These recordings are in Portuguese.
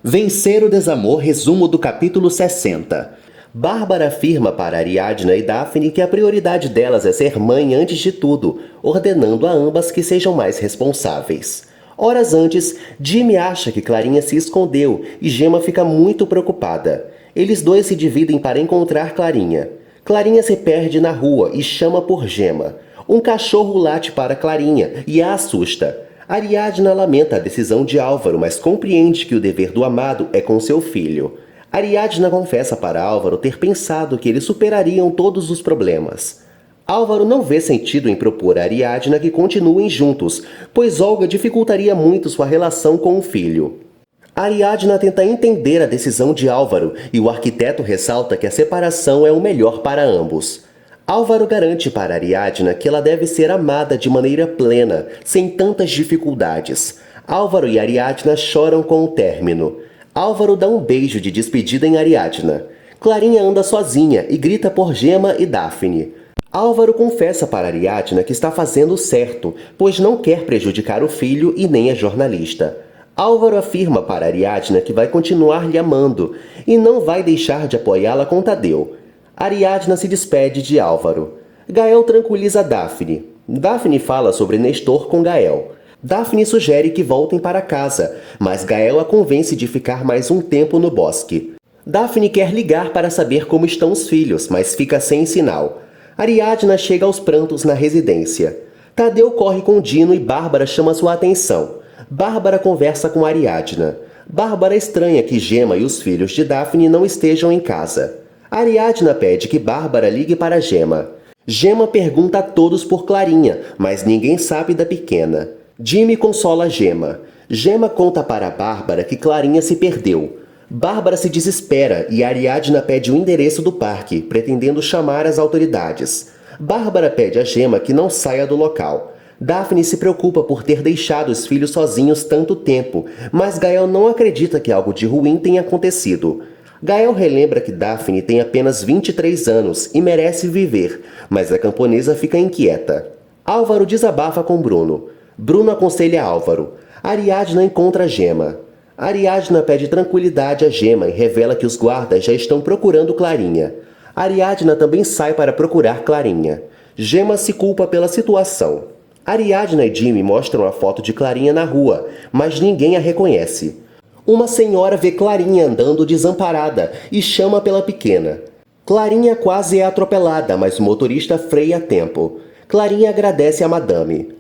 Vencer o desamor, resumo do capítulo 60. Bárbara afirma para Ariadna e Daphne que a prioridade delas é ser mãe antes de tudo, ordenando a ambas que sejam mais responsáveis. Horas antes, Jimmy acha que Clarinha se escondeu e Gemma fica muito preocupada. Eles dois se dividem para encontrar Clarinha. Clarinha se perde na rua e chama por Gemma. Um cachorro late para Clarinha e a assusta. Ariadna lamenta a decisão de Álvaro, mas compreende que o dever do amado é com seu filho. Ariadna confessa para Álvaro ter pensado que eles superariam todos os problemas. Álvaro não vê sentido em propor a Ariadna que continuem juntos, pois Olga dificultaria muito sua relação com o filho. Ariadna tenta entender a decisão de Álvaro e o arquiteto ressalta que a separação é o melhor para ambos. Álvaro garante para Ariadna que ela deve ser amada de maneira plena, sem tantas dificuldades. Álvaro e Ariadna choram com o término. Álvaro dá um beijo de despedida em Ariadna. Clarinha anda sozinha e grita por Gemma e Daphne. Álvaro confessa para Ariadna que está fazendo certo, pois não quer prejudicar o filho e nem a jornalista. Álvaro afirma para Ariadna que vai continuar lhe amando e não vai deixar de apoiá-la com Tadeu. Ariadna se despede de Álvaro. Gael tranquiliza Daphne. Daphne fala sobre Nestor com Gael. Daphne sugere que voltem para casa, mas Gael a convence de ficar mais um tempo no bosque. Daphne quer ligar para saber como estão os filhos, mas fica sem sinal. Ariadna chega aos prantos na residência. Tadeu corre com Dino e Bárbara chama sua atenção. Bárbara conversa com Ariadna. Bárbara estranha que Gemma e os filhos de Daphne não estejam em casa. Ariadna pede que Bárbara ligue para Gemma. Gemma pergunta a todos por Clarinha, mas ninguém sabe da pequena. Jimmy consola Gemma. Gemma conta para Bárbara que Clarinha se perdeu. Bárbara se desespera e Ariadna pede o endereço do parque, pretendendo chamar as autoridades. Bárbara pede a Gemma que não saia do local. Daphne se preocupa por ter deixado os filhos sozinhos tanto tempo, mas Gael não acredita que algo de ruim tenha acontecido. Gael relembra que Daphne tem apenas 23 anos e merece viver, mas a camponesa fica inquieta. Álvaro desabafa com Bruno. Bruno aconselha Álvaro. Ariadna encontra Gemma. Ariadna pede tranquilidade a Gemma e revela que os guardas já estão procurando Clarinha. Ariadna também sai para procurar Clarinha. Gemma se culpa pela situação. Ariadna e Jimmy mostram a foto de Clarinha na rua, mas ninguém a reconhece. Uma senhora vê Clarinha andando desamparada e chama pela pequena. Clarinha quase é atropelada, mas o motorista freia a tempo. Clarinha agradece a madame.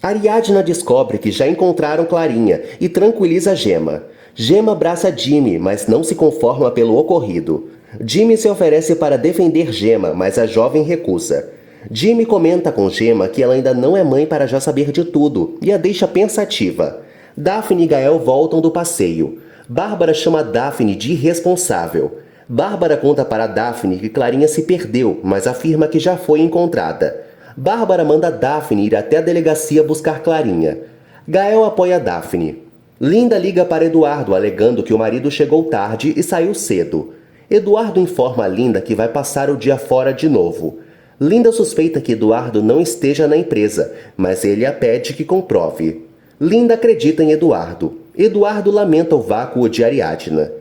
Ariadna descobre que já encontraram Clarinha e tranquiliza Gemma. Gemma abraça Jimmy, mas não se conforma pelo ocorrido. Jimmy se oferece para defender Gemma, mas a jovem recusa. Jimmy comenta com Gemma que ela ainda não é mãe para já saber de tudo e a deixa pensativa. Daphne e Gael voltam do passeio. Bárbara chama Daphne de irresponsável. Bárbara conta para Daphne que Clarinha se perdeu, mas afirma que já foi encontrada. Bárbara manda Daphne ir até a delegacia buscar Clarinha. Gael apoia Daphne. Linda liga para Eduardo, alegando que o marido chegou tarde e saiu cedo. Eduardo informa a Linda que vai passar o dia fora de novo. Linda suspeita que Eduardo não esteja na empresa, mas ele a pede que comprove. Linda acredita em Eduardo. Eduardo lamenta o vácuo de Ariadna.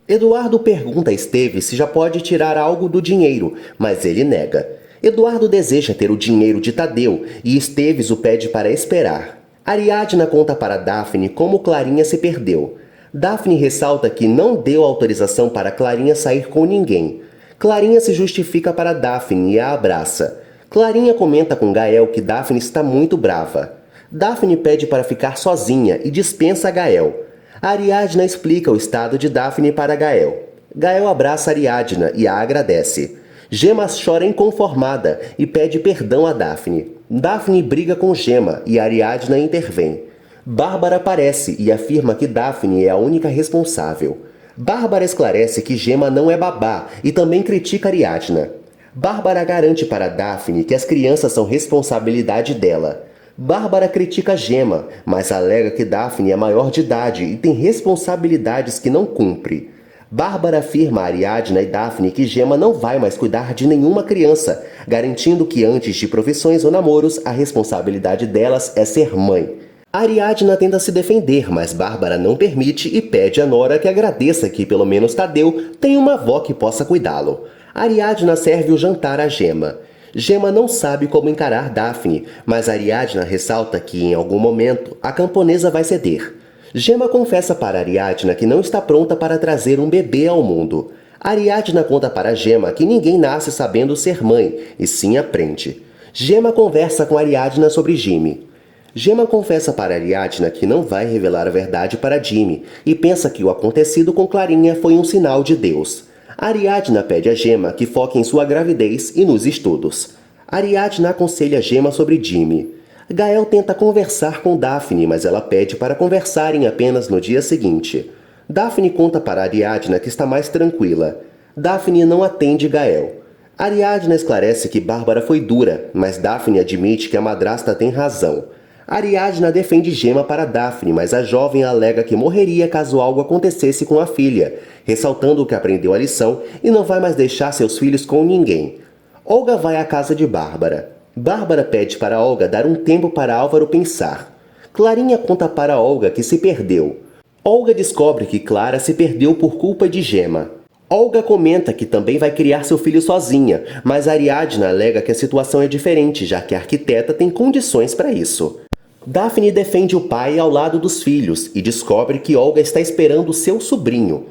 Eduardo pergunta a Esteves se já pode tirar algo do dinheiro, mas ele nega. Eduardo deseja ter o dinheiro de Tadeu e Esteves o pede para esperar. Ariadna conta para Daphne como Clarinha se perdeu. Daphne ressalta que não deu autorização para Clarinha sair com ninguém. Clarinha se justifica para Daphne e a abraça. Clarinha comenta com Gael que Daphne está muito brava. Daphne pede para ficar sozinha e dispensa Gael. Ariadna explica o estado de Daphne para Gael. Gael abraça Ariadna e a agradece. Gemma chora inconformada e pede perdão a Daphne. Daphne briga com Gemma e Ariadna intervém. Bárbara aparece e afirma que Daphne é a única responsável. Bárbara esclarece que Gemma não é babá e também critica Ariadna. Bárbara garante para Daphne que as crianças são responsabilidade dela. Bárbara critica Gemma, mas alega que Daphne é maior de idade e tem responsabilidades que não cumpre. Bárbara afirma a Ariadna e Daphne que Gemma não vai mais cuidar de nenhuma criança, garantindo que antes de profissões ou namoros, a responsabilidade delas é ser mãe. Ariadna tenta se defender, mas Bárbara não permite e pede a Nora que agradeça que pelo menos Tadeu tem uma avó que possa cuidá-lo. Ariadna serve o jantar a Gema. Gema não sabe como encarar Daphne, mas Ariadna ressalta que em algum momento a camponesa vai ceder. Gema confessa para Ariadna que não está pronta para trazer um bebê ao mundo. Ariadna conta para Gema que ninguém nasce sabendo ser mãe, e sim aprende. Gema conversa com Ariadna sobre Jimmy. Gema confessa para Ariadna que não vai revelar a verdade para Jimmy e pensa que o acontecido com Clarinha foi um sinal de Deus. Ariadna pede a Gema que foque em sua gravidez e nos estudos. Ariadna aconselha Gema sobre Jimmy. Gael tenta conversar com Daphne, mas ela pede para conversarem apenas no dia seguinte. Daphne conta para Ariadna que está mais tranquila. Daphne não atende Gael. Ariadna esclarece que Bárbara foi dura, mas Daphne admite que a madrasta tem razão. Ariadna defende Gema para Daphne, mas a jovem alega que morreria caso algo acontecesse com a filha, ressaltando que aprendeu a lição e não vai mais deixar seus filhos com ninguém. Olga vai à casa de Bárbara. Bárbara pede para Olga dar um tempo para Álvaro pensar. Clarinha conta para Olga que se perdeu. Olga descobre que Clara se perdeu por culpa de Gema. Olga comenta que também vai criar seu filho sozinha, mas Ariadna alega que a situação é diferente, já que a arquiteta tem condições para isso. Daphne defende o pai ao lado dos filhos e descobre que Olga está esperando seu sobrinho.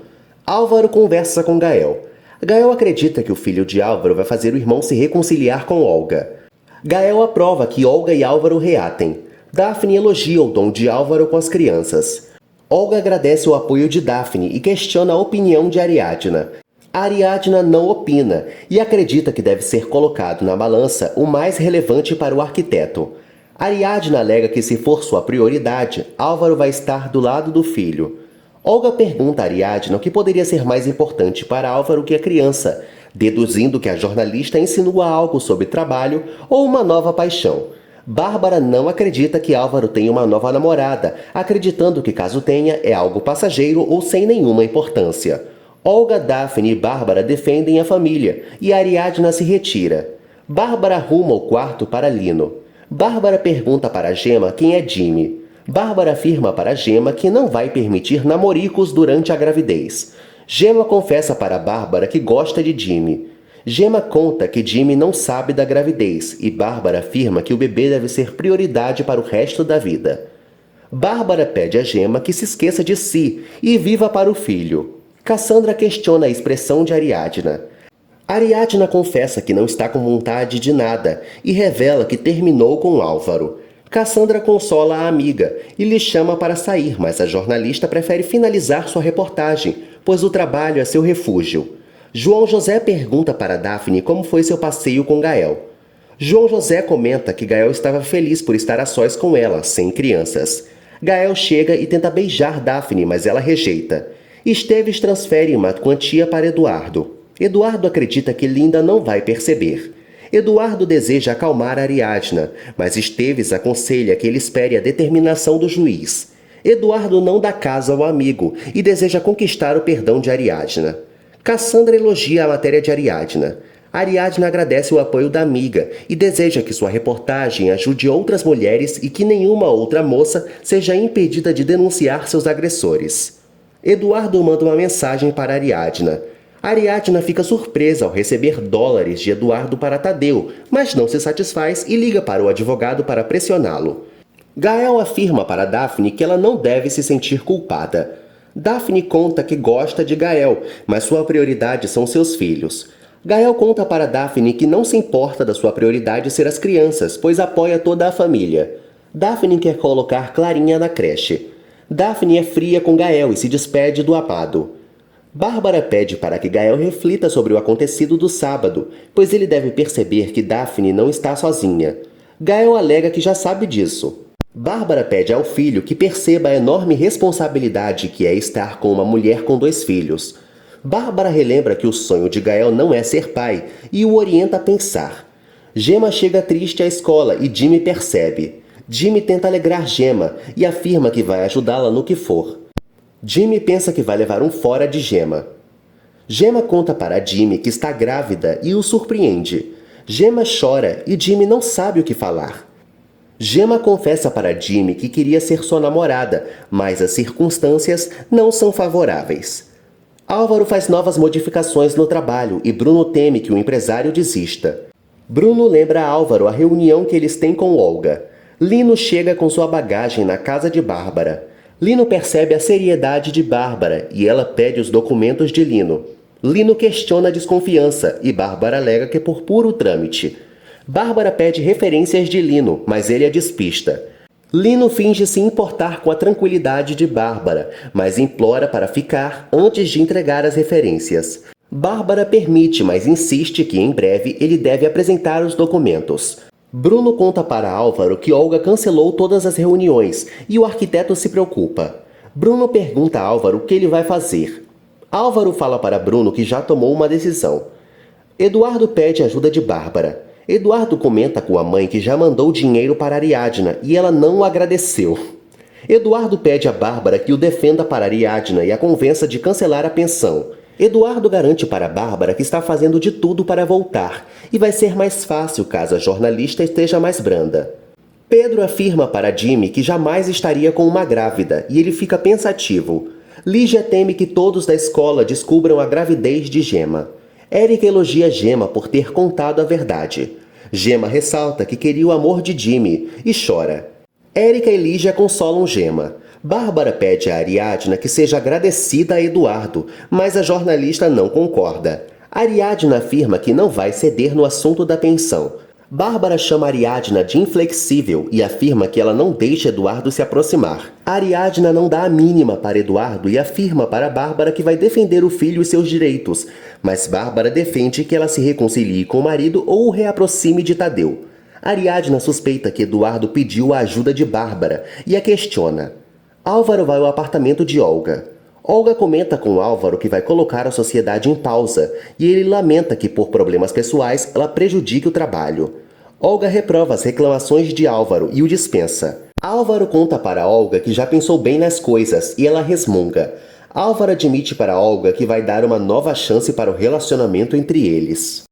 Álvaro conversa com Gael. Gael acredita que o filho de Álvaro vai fazer o irmão se reconciliar com Olga. Gael aprova que Olga e Álvaro reatem. Daphne elogia o dom de Álvaro com as crianças. Olga agradece o apoio de Daphne e questiona a opinião de Ariadna. Ariadna não opina e acredita que deve ser colocado na balança o mais relevante para o arquiteto. Ariadna alega que se for sua prioridade, Álvaro vai estar do lado do filho. Olga pergunta a Ariadna o que poderia ser mais importante para Álvaro que a criança, deduzindo que a jornalista insinua algo sobre trabalho ou uma nova paixão. Bárbara não acredita que Álvaro tenha uma nova namorada, acreditando que caso tenha é algo passageiro ou sem nenhuma importância. Olga, Daphne e Bárbara defendem a família e Ariadna se retira. Bárbara arruma o quarto para Lino. Bárbara pergunta para Gema quem é Jimmy. Bárbara afirma para Gema que não vai permitir namoricos durante a gravidez. Gema confessa para Bárbara que gosta de Jimmy. Gema conta que Jimmy não sabe da gravidez e Bárbara afirma que o bebê deve ser prioridade para o resto da vida. Bárbara pede a Gema que se esqueça de si e viva para o filho. Cassandra questiona a expressão de Ariadna. Ariadna confessa que não está com vontade de nada e revela que terminou com Álvaro. Cassandra consola a amiga e lhe chama para sair, mas a jornalista prefere finalizar sua reportagem, pois o trabalho é seu refúgio. João José pergunta para Daphne como foi seu passeio com Gael. João José comenta que Gael estava feliz por estar a sós com ela, sem crianças. Gael chega e tenta beijar Daphne, mas ela rejeita. Esteves transfere uma quantia para Eduardo. Eduardo acredita que Linda não vai perceber. Eduardo deseja acalmar Ariadna, mas Esteves aconselha que ele espere a determinação do juiz. Eduardo não dá caso ao amigo e deseja conquistar o perdão de Ariadna. Cassandra elogia a matéria de Ariadna. Ariadna agradece o apoio da amiga e deseja que sua reportagem ajude outras mulheres e que nenhuma outra moça seja impedida de denunciar seus agressores. Eduardo manda uma mensagem para Ariadna. Ariadna fica surpresa ao receber dólares de Eduardo para Tadeu, mas não se satisfaz e liga para o advogado para pressioná-lo. Gael afirma para Daphne que ela não deve se sentir culpada. Daphne conta que gosta de Gael, mas sua prioridade são seus filhos. Gael conta para Daphne que não se importa da sua prioridade ser as crianças, pois apoia toda a família. Daphne quer colocar Clarinha na creche. Daphne é fria com Gael e se despede do amado. Bárbara pede para que Gael reflita sobre o acontecido do sábado, pois ele deve perceber que Daphne não está sozinha. Gael alega que já sabe disso. Bárbara pede ao filho que perceba a enorme responsabilidade que é estar com uma mulher com 2 filhos. Bárbara relembra que o sonho de Gael não é ser pai e o orienta a pensar. Gema chega triste à escola e Jimmy percebe. Jimmy tenta alegrar Gema e afirma que vai ajudá-la no que for. Jimmy pensa que vai levar um fora de Gema. Gema conta para Jimmy que está grávida e o surpreende. Gema chora e Jimmy não sabe o que falar. Gemma confessa para Jimmy que queria ser sua namorada, mas as circunstâncias não são favoráveis. Álvaro faz novas modificações no trabalho e Bruno teme que o empresário desista. Bruno lembra a Álvaro a reunião que eles têm com Olga. Lino chega com sua bagagem na casa de Bárbara. Lino percebe a seriedade de Bárbara e ela pede os documentos de Lino. Lino questiona a desconfiança e Bárbara alega que é por puro trâmite. Bárbara pede referências de Lino, mas ele a despista. Lino finge se importar com a tranquilidade de Bárbara, mas implora para ficar antes de entregar as referências. Bárbara permite, mas insiste que em breve ele deve apresentar os documentos. Bruno conta para Álvaro que Olga cancelou todas as reuniões e o arquiteto se preocupa. Bruno pergunta a Álvaro o que ele vai fazer. Álvaro fala para Bruno que já tomou uma decisão. Eduardo pede ajuda de Bárbara. Eduardo comenta com a mãe que já mandou dinheiro para Ariadna e ela não o agradeceu. Eduardo pede a Bárbara que o defenda para Ariadna e a convença de cancelar a pensão. Eduardo garante para Bárbara que está fazendo de tudo para voltar e vai ser mais fácil caso a jornalista esteja mais branda. Pedro afirma para Jimmy que jamais estaria com uma grávida e ele fica pensativo. Lígia teme que todos da escola descubram a gravidez de Gemma. Érica elogia Gemma por ter contado a verdade. Gemma ressalta que queria o amor de Jimmy e chora. Érica e Lígia consolam Gemma. Bárbara pede a Ariadna que seja agradecida a Eduardo, mas a jornalista não concorda. Ariadna afirma que não vai ceder no assunto da pensão. Bárbara chama Ariadna de inflexível e afirma que ela não deixa Eduardo se aproximar. Ariadna não dá a mínima para Eduardo e afirma para Bárbara que vai defender o filho e seus direitos, mas Bárbara defende que ela se reconcilie com o marido ou o reaproxime de Tadeu. Ariadna suspeita que Eduardo pediu a ajuda de Bárbara e a questiona. Álvaro vai ao apartamento de Olga. Olga comenta com Álvaro que vai colocar a sociedade em pausa e ele lamenta que por problemas pessoais ela prejudique o trabalho. Olga reprova as reclamações de Álvaro e o dispensa. Álvaro conta para Olga que já pensou bem nas coisas e ela resmunga. Álvaro admite para Olga que vai dar uma nova chance para o relacionamento entre eles.